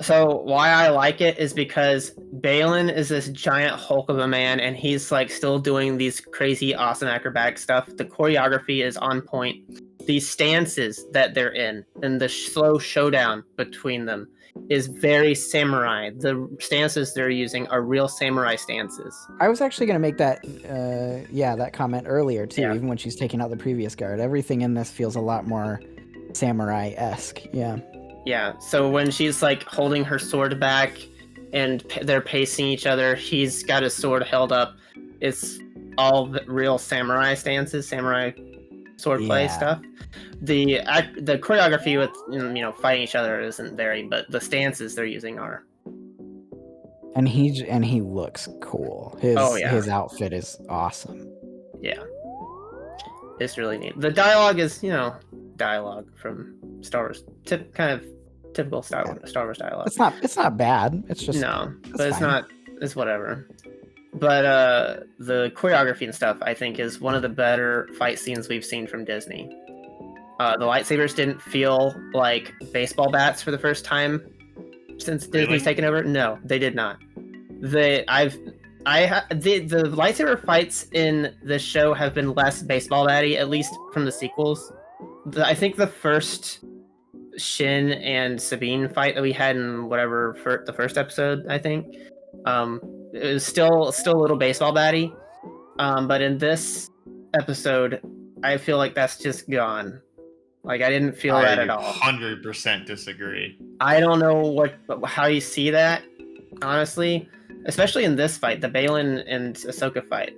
So why I like it is because Balin is this giant hulk of a man, and he's like still doing these crazy, awesome acrobatic stuff. The choreography is on point. These stances that they're in, and the slow showdown between them, is very samurai. The stances they're using are real samurai stances. I was actually going to make that, that comment earlier too. Yeah. Even when she's taking out the previous guard, everything in this feels a lot more samurai-esque. Yeah. Yeah, so when she's like holding her sword back and they're pacing each other, he's got his sword held up. It's all real samurai stances, samurai swordplay stuff. The choreography with fighting each other isn't very, but the stances they're using are. And he looks cool. His outfit is awesome. Yeah, it's really neat. The dialogue is dialogue from Star Wars, typical Star Wars dialogue. It's not bad. It's just it's whatever. But the choreography and stuff, I think, is one of the better fight scenes we've seen from Disney. The lightsabers didn't feel like baseball bats for the first time since Disney's taken over. No, they did not. The lightsaber fights in this show have been less baseball batty, at least from the sequels. I think the first Shin and Sabine fight that we had in the first episode, I think, it was still a little baseball batty. But in this episode, I feel like that's just gone. Like, I didn't feel that at all. 100% disagree. I don't know how you see that, honestly. Especially in this fight, the Balin and Ahsoka fight.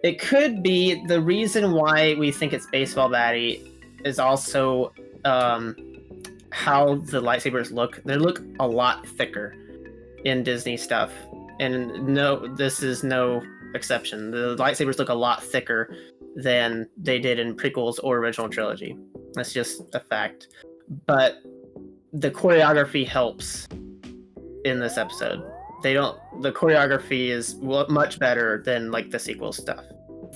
It could be the reason why we think it's baseball batty is also how the lightsabers look. They look a lot thicker in Disney stuff. And no, this is no exception. The lightsabers look a lot thicker than they did in prequels or original trilogy. That's just a fact. But the choreography helps in this episode. The choreography is much better than like the sequel stuff.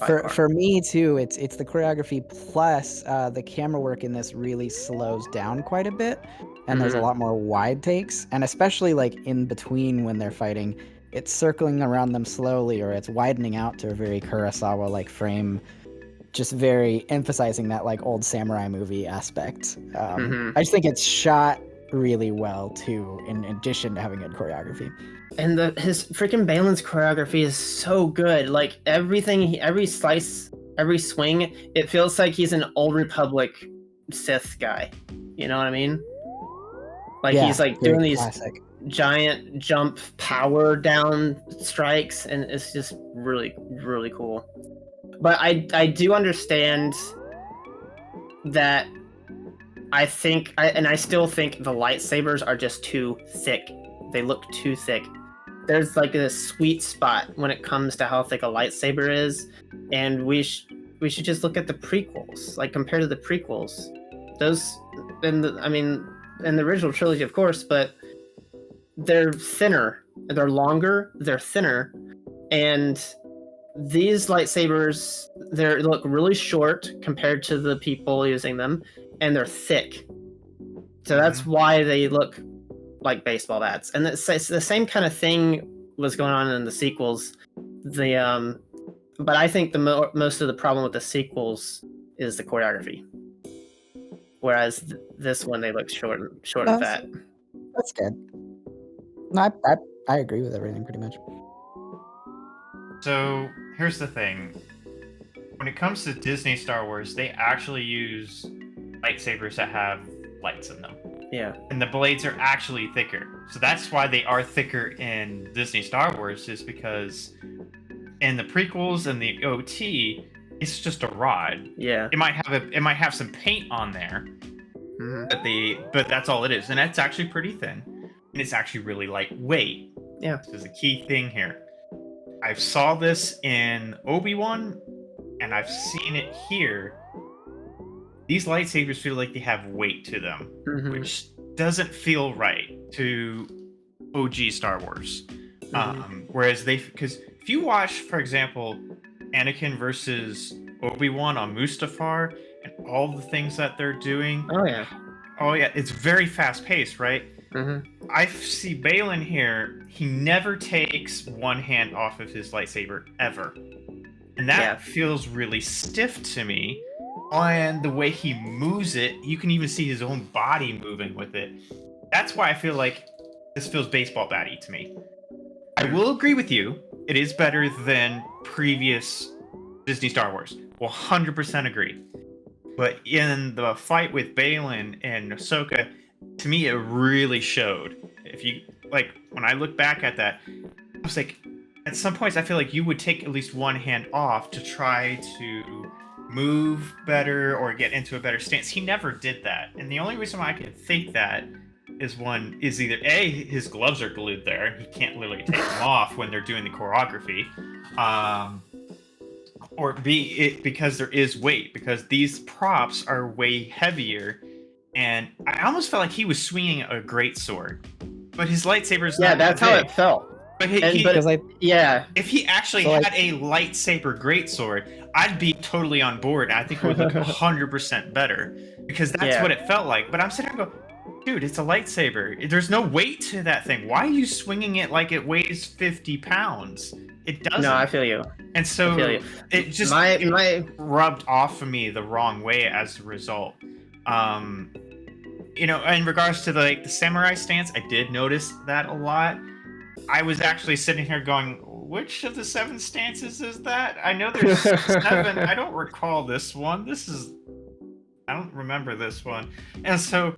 For me too, it's the choreography plus the camera work in this really slows down quite a bit, and there's a lot more wide takes, and especially like in between when they're fighting, it's circling around them slowly, or it's widening out to a very Kurosawa like frame, just very emphasizing that like old samurai movie aspect. I just think it's shot really well too, in addition to having good choreography. And his freaking Balin's choreography is so good. Like everything, every slice, every swing, it feels like he's an Old Republic Sith guy. You know what I mean? Like he's like doing these giant jump power down strikes, and it's just really, really cool. But I do understand that. I still think the lightsabers are just too thick. They look too thick. There's like a sweet spot when it comes to how thick a lightsaber is, and we should just look at the prequels, like compared to the prequels. Those, in the original trilogy, of course, but they're thinner, they're longer, they're thinner, and these lightsabers, they look really short compared to the people using them, and they're thick. So that's why they look like baseball bats. And it's the same kind of thing was going on in the sequels. But I think most of the problem with the sequels is the choreography. Whereas this one, they look short and fat. That's good. No, I agree with everything pretty much. So here's the thing. When it comes to Disney Star Wars, they actually use lightsabers that have lights in them. Yeah. And the blades are actually thicker. So that's why they are thicker in Disney Star Wars, is because in the prequels and the OT, it's just a rod. Yeah. It might have some paint on there. But that's all it is. And that's actually pretty thin. And it's actually really lightweight. Yeah. This is a key thing here. I saw this in Obi-Wan, and I've seen it here. These lightsabers feel like they have weight to them, which doesn't feel right to OG Star Wars. Because if you watch, for example, Anakin versus Obi-Wan on Mustafar and all the things that they're doing. Oh yeah, it's very fast paced, right? I see Balin here. He never takes one hand off of his lightsaber ever, and that feels really stiff to me. And the way he moves it, you can even see his own body moving with it. That's why I feel like this feels baseball batty to me. I will agree with you. It is better than previous Disney Star Wars. 100% agree. But in the fight with Balin and Ahsoka, to me, it really showed. If you like, when I look back at that, I was like, at some points, I feel like you would take at least one hand off to try to move better or get into a better stance. He never did that, and the only reason why I can think that is either A, his gloves are glued there and he can't literally take them off when they're doing the choreography, or B, because there is weight, because these props are way heavier, and I almost felt like he was swinging a greatsword, but his lightsaber's not that's how it felt. But if he actually had a lightsaber greatsword, I'd be totally on board. I think it would look 100% better, because that's what it felt like. But I'm sitting there and go, dude, it's a lightsaber. There's no weight to that thing. Why are you swinging it like it weighs 50 pounds? It doesn't. No, I feel you. And so it just it rubbed off of me the wrong way as a result. You know, in regards to the samurai stance, I did notice that a lot. I was actually sitting here going, which of the 7 stances is that? I know there's 7. I don't recall this one. I don't remember this one. And so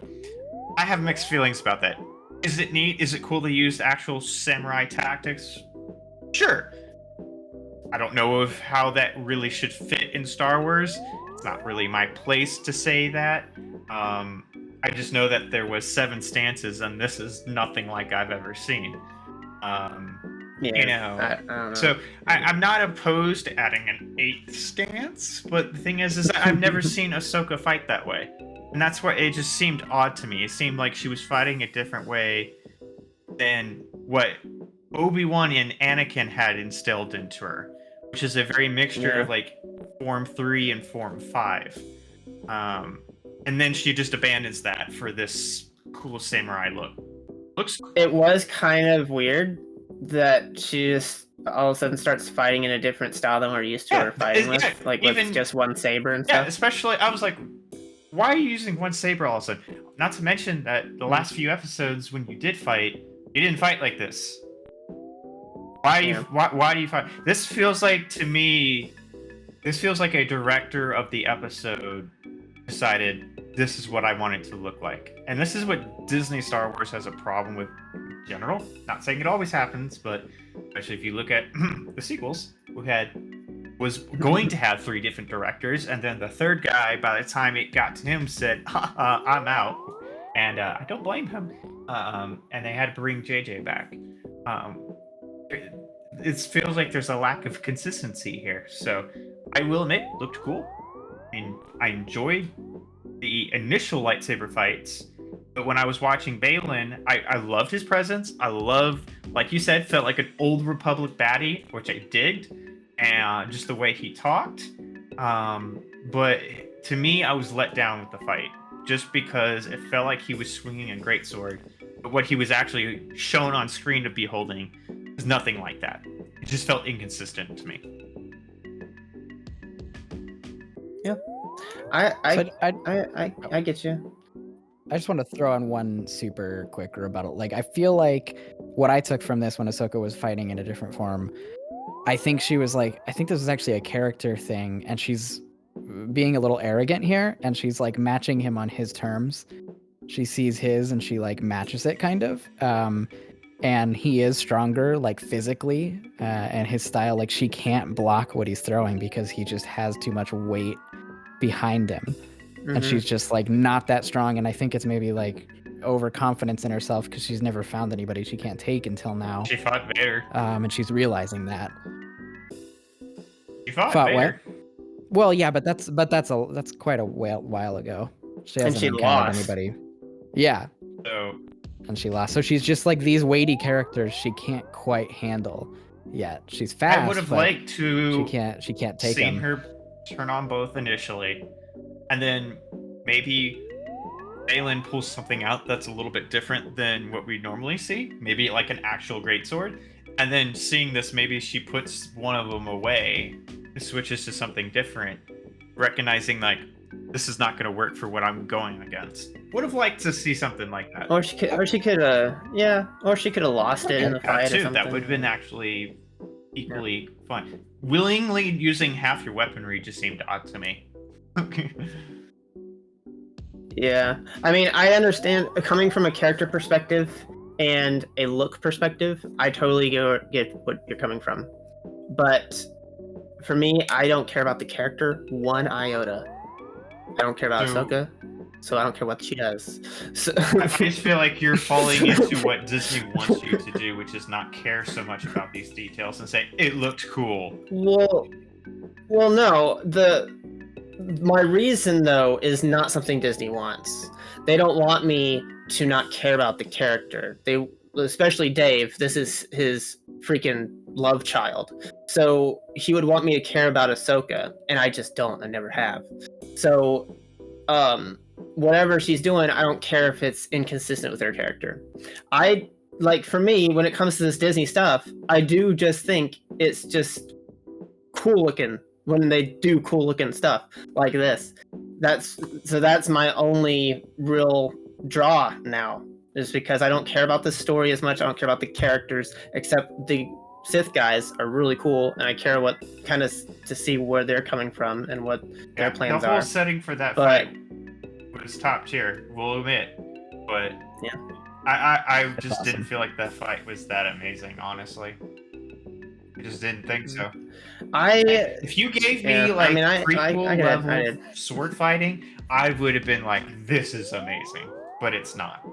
I have mixed feelings about that. Is it neat? Is it cool to use actual samurai tactics? Sure. I don't know of how that really should fit in Star Wars. It's not really my place to say that. I just know that there was 7 stances, and this is nothing like I've ever seen. You know, I don't know. So I'm not opposed to adding an 8th stance, but the thing is that I've never seen Ahsoka fight that way, and that's why it just seemed odd to me. It seemed like she was fighting a different way than what Obi-Wan and Anakin had instilled into her, which is a very mixture of like Form 3 and Form 5. And then she just abandons that for this cool samurai look. It was kind of weird that she just all of a sudden starts fighting in a different style than we're used to her fighting with, like with just one saber and stuff. Yeah, especially I was like, why are you using one saber all of a sudden? Not to mention that the last few episodes when you did fight, you didn't fight like this. Why do you fight? This feels like, to me, a director of the episode decided this is what I want it to look like. And this is what Disney Star Wars has a problem with in general. Not saying it always happens, but especially if you look at the sequels, was going to have 3 different directors, and then the third guy, by the time it got to him, said, I'm out. And I don't blame him. And they had to bring JJ back. It feels like there's a lack of consistency here. So I will admit, it looked cool. I mean, I enjoyed the initial lightsaber fights, but when I was watching Balin, I loved his presence. I loved, like you said, felt like an old Republic baddie, which I digged, and just the way he talked. But to me, I was let down with the fight, just because it felt like he was swinging a greatsword, but what he was actually shown on screen to be holding is nothing like that. It just felt inconsistent to me. Yeah. I get you. I just want to throw in one super quick rebuttal. Like, I feel like what I took from this when Ahsoka was fighting in a different form, I think she was like, I think this is actually a character thing, and she's being a little arrogant here, and she's like matching him on his terms. She sees his and she like matches it kind of. And he is stronger, like physically, and his style, like she can't block what he's throwing because he just has too much weight behind him. And she's just like not that strong, and I think it's maybe like overconfidence in herself because she's never found anybody she can't take until now. She fought Vader. And she's realizing that. She fought Vader. Where? Well, yeah, but that's quite a while ago. She hasn't encountered anybody. Yeah. So. And she lost. So she's just like these weighty characters she can't quite handle yet. She's fast. I would have liked to. She can't take them. Seen her turn on both initially, and then maybe Baylan pulls something out that's a little bit different than what we normally see, maybe like an actual greatsword, and then seeing this, maybe she puts one of them away, switches to something different, recognizing like this is not going to work for what I'm going against. Would have liked to see something like that. Or she could have lost it in the fight or something. That would have been actually equally fun. Willingly using half your weaponry just seemed odd to me. Yeah, I mean, I understand coming from a character perspective and a look perspective. I totally get what you're coming from, but for me, I don't care about the character one iota. I don't care about Ahsoka, so I don't care what she does. So... I just feel like you're falling into what Disney wants you to do, which is not care so much about these details and say it looked cool. Well, no. My reason though is not something Disney wants. They don't want me to not care about the character. They, especially Dave, this is his freaking love child. So he would want me to care about Ahsoka, and I just don't. I never have. So, whatever she's doing, I don't care if it's inconsistent with her character. For me, when it comes to this Disney stuff, I do just think it's just cool looking when they do cool looking stuff like this. That's my only real draw now, is because I don't care about the story as much. I don't care about the characters, except the Sith guys are really cool, and I care what kind of to see where they're coming from and what their plans the whole are. Setting for that fight was top tier, we'll admit, but yeah, I just didn't feel like that fight was that amazing, honestly. I just didn't think so. If you gave me prequel level sword fighting, I would have been like, this is amazing, but it's not.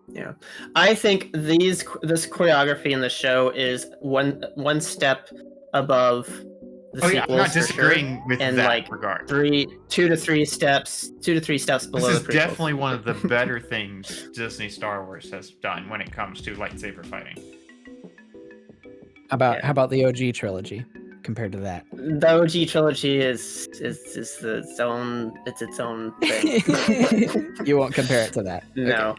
Yeah, I think this choreography in the show is one step above the sequels. I'm not disagreeing with that regard. 2 to 3 steps below the prequels. This is definitely one of the better things Disney Star Wars has done when it comes to lightsaber fighting. How about the OG trilogy compared to that? The OG trilogy is its own thing. You won't compare it to that. No.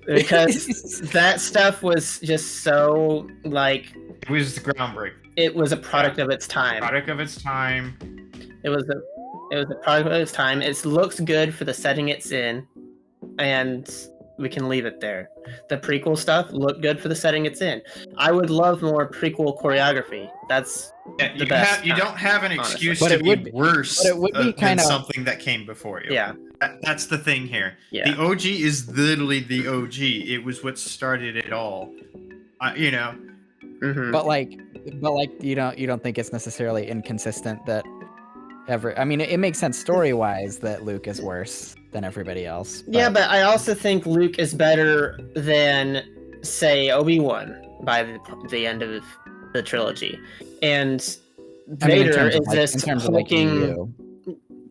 Okay. Because that stuff was just so it was groundbreaking. It was a product of its time. It was a product of its time. It looks good for the setting it's in, and we can leave it there. The prequel stuff looked good for the setting it's in. I would love more prequel choreography. That's the best. You don't have an excuse to be worse than something that came before you. Yeah. That's the thing here. Yeah. The OG is literally the OG. It was what started it all. Mm-hmm. But you don't think it's necessarily inconsistent that I mean, it makes sense story-wise that Luke is worse than everybody else. Yeah, but I also think Luke is better than, say, Obi-Wan by the end of the trilogy. And Vader is just hulking...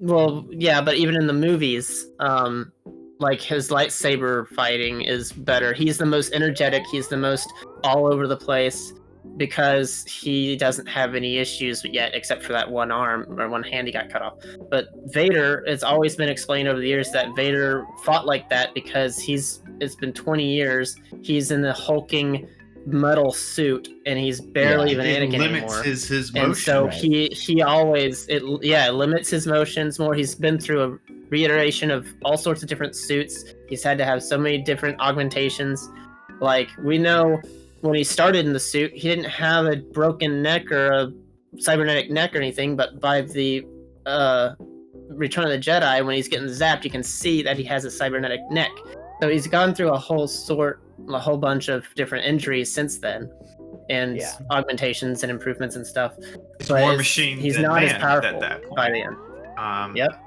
Well, yeah, but even in the movies, his lightsaber fighting is better. He's the most energetic. He's the most all over the place, because he doesn't have any issues yet, except for that one arm or one hand he got cut off. But Vader, it's always been explained over the years that Vader fought like that because it's been 20 years. He's in the hulking metal suit, and he's barely even Anakin anymore. It limits his motion. And so he always it limits his motions more. He's been through a reiteration of all sorts of different suits. He's had to have so many different augmentations. We know when he started in the suit, he didn't have a broken neck or a cybernetic neck or anything, but by the Return of the Jedi, when he's getting zapped, you can see that he has a cybernetic neck. So he's gone through a whole bunch of different injuries since then, and augmentations and improvements and stuff. But more machine. He's not as powerful by the end. Yep.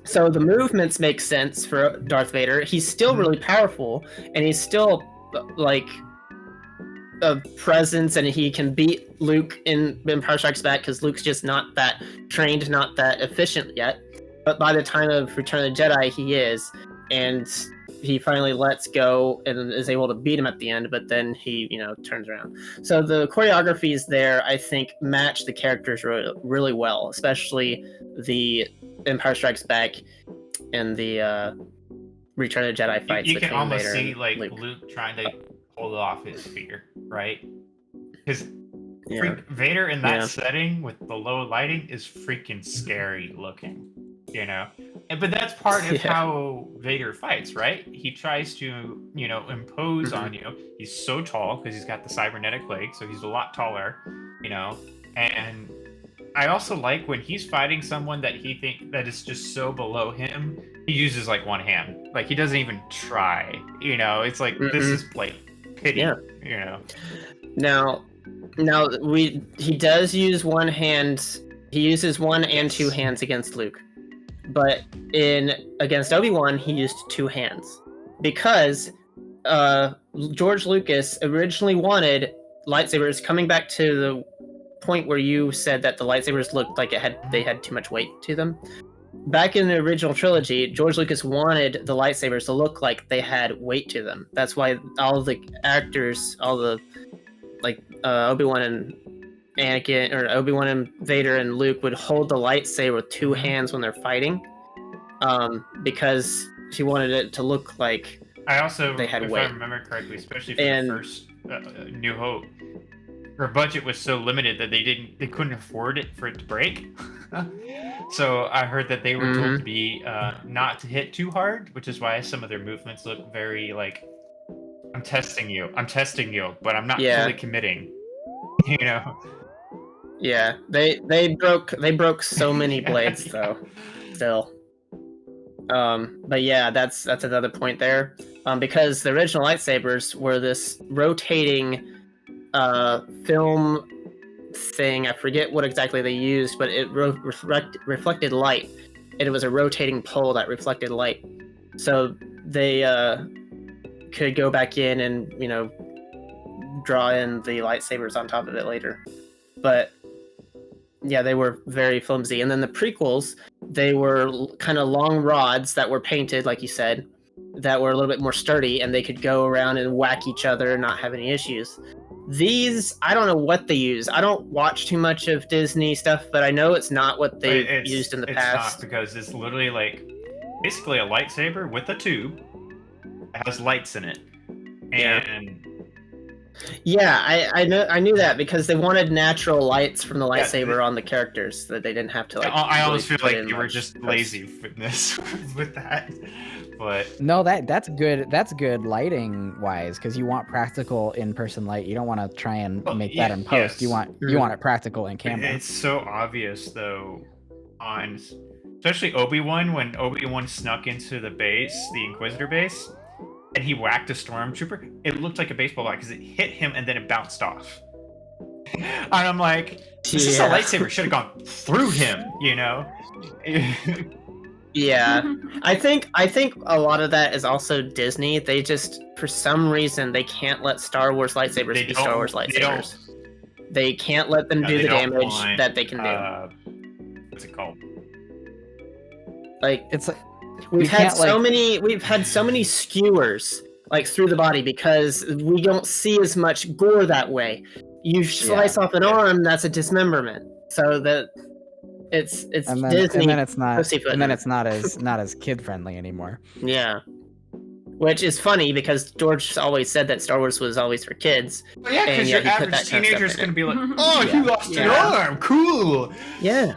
So the movements make sense for Darth Vader. He's still really powerful, and he's still a presence, and he can beat Luke in Empire Strikes Back because Luke's just not that trained, not that efficient yet. But by the time of Return of the Jedi, he is, and he finally lets go and is able to beat him at the end, but then he, turns around. So the choreographies there, I think, match the characters really, really well, especially the Empire Strikes Back in the Return of the Jedi fights. You can between almost Vader see and like Luke. Luke trying to hold off his fear, right? Because Yeah. Vader in that Yeah. setting with the low lighting is freaking scary looking, you know. But that's part of Yeah. how Vader fights, right? He tries to, impose on you. He's so tall because he's got the cybernetic leg, so he's a lot taller, And I also like when he's fighting someone that he think that is just so below him, he uses like one hand. Like he doesn't even try. It's like this is pity. Yeah. Now he does use one hand. He uses one and two hands against Luke, but against Obi-Wan he used two hands because George Lucas originally wanted lightsabers, coming back to the point where you said that the lightsabers looked like they had too much weight to them. Back in the original trilogy, George Lucas wanted the lightsabers to look like they had weight to them. That's why all the actors, all the Obi-Wan and Anakin, or Obi-Wan and Vader and Luke would hold the lightsaber with two hands when they're fighting, because he wanted it to look like I also, they had if weight. I remember correctly, especially for the first New Hope, her budget was so limited that they couldn't afford it for it to break. So I heard that they were told to be not to hit too hard, which is why some of their movements look very like, I'm testing you, but I'm not fully committing. Yeah, they broke so many blades though. Still. But yeah, that's another point there. Because the original lightsabers were this rotating film thing. I forget what exactly they used, but it reflected light. And it was a rotating pole that reflected light. So they could go back in and, draw in the lightsabers on top of it later. But yeah, they were very flimsy. And then the prequels, they were kind of long rods that were painted, like you said, that were a little bit more sturdy, and they could go around and whack each other and not have any issues. These, I don't know what they use. I don't watch too much of Disney stuff, but I know it's not what they used in the past. It's not, because it's literally like basically a lightsaber with a tube that has lights in it. And yeah, I knew that because they wanted natural lights from the lightsaber on the characters, that they didn't have to like. I almost feel like you were just lazy with that. But no, that's good. That's good lighting wise, because you want practical in-person light. You don't want to try and make that in post. You want it practical in camera. It's so obvious though, especially Obi-Wan, when Obi-Wan snuck into the base, the Inquisitor base, and he whacked a stormtrooper. It looked like a baseball bat because it hit him and then it bounced off. And I'm like, this is a lightsaber, should have gone through him, Yeah, I think a lot of that is also Disney. They just, for some reason, they can't let Star Wars lightsabers be Star Wars lightsabers. They can't let them do the damage that they can do. What's it called? Like, it's like we've had so many skewers like through the body because we don't see as much gore that way. You slice off an arm, that's a dismemberment. So that it's Disney, and then it's not as kid friendly anymore. Yeah, which is funny because George always said that Star Wars was always for kids. Well, yeah, because your average teenager is going to be like, "Oh, you lost an arm, cool." Yeah.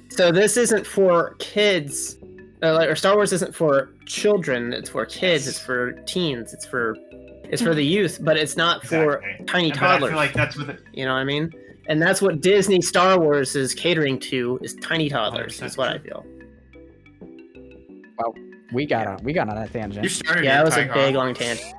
So this isn't for kids, or Star Wars isn't for children. It's for kids. It's for teens. It's for the youth, but it's not for tiny toddlers. I feel like that's what you know what I mean. And that's what Disney Star Wars is catering to, is tiny toddlers. Is what I feel. Well, we got on a tangent. You started that was a big long tangent.